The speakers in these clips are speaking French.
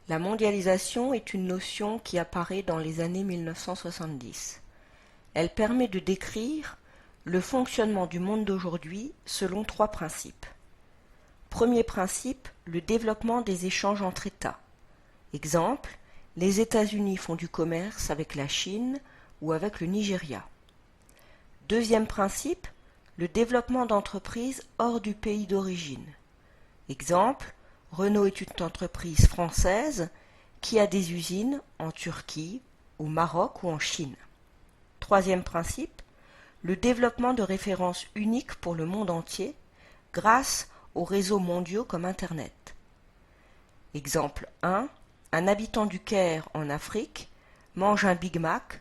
La mondialisation est une notion qui apparaît dans les années 1970. Elle permet de décrire le fonctionnement du monde d'aujourd'hui selon trois principes. Premier principe, le développement des échanges entre États. Exemple, les États-Unis font du commerce avec la Chine ou avec le Nigeria. Deuxième principe, le développement d'entreprises hors du pays d'origine. Exemple, Renault est une entreprise française qui a des usines en Turquie, au Maroc ou en Chine. Troisième principe, le développement de références uniques pour le monde entier grâce aux réseaux mondiaux comme Internet. Exemple 1, un habitant du Caire en Afrique mange un Big Mac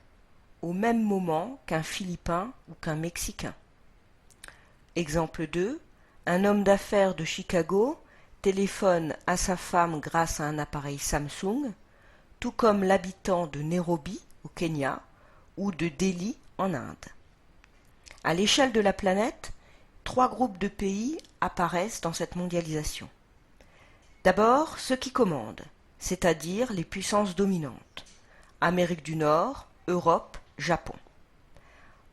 au même moment qu'un Philippin ou qu'un Mexicain. Exemple 2, un homme d'affaires de Chicago téléphone à sa femme grâce à un appareil Samsung, tout comme l'habitant de Nairobi au Kenya ou de Delhi en Inde. À l'échelle de la planète, trois groupes de pays apparaissent dans cette mondialisation. D'abord, ceux qui commandent, c'est-à-dire les puissances dominantes. Amérique du Nord, Europe, Japon.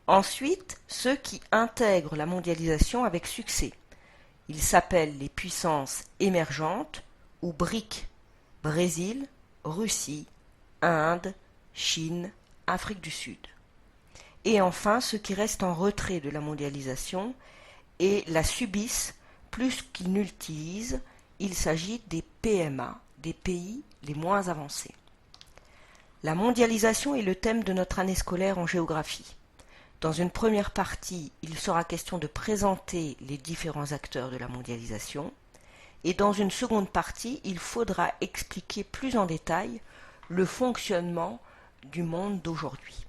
Ensuite, ceux qui intègrent la mondialisation avec succès. Ils s'appellent les puissances émergentes ou BRIC, Brésil, Russie, Inde, Chine, Afrique du Sud. Et enfin, ceux qui restent en retrait de la mondialisation et la subissent plus qu'ils ne l'utilisent, il s'agit des PMA, des pays les moins avancés. La mondialisation est le thème de notre année scolaire en géographie. Dans une première partie, il sera question de présenter les différents acteurs de la mondialisation, et dans une seconde partie, il faudra expliquer plus en détail le fonctionnement du monde d'aujourd'hui.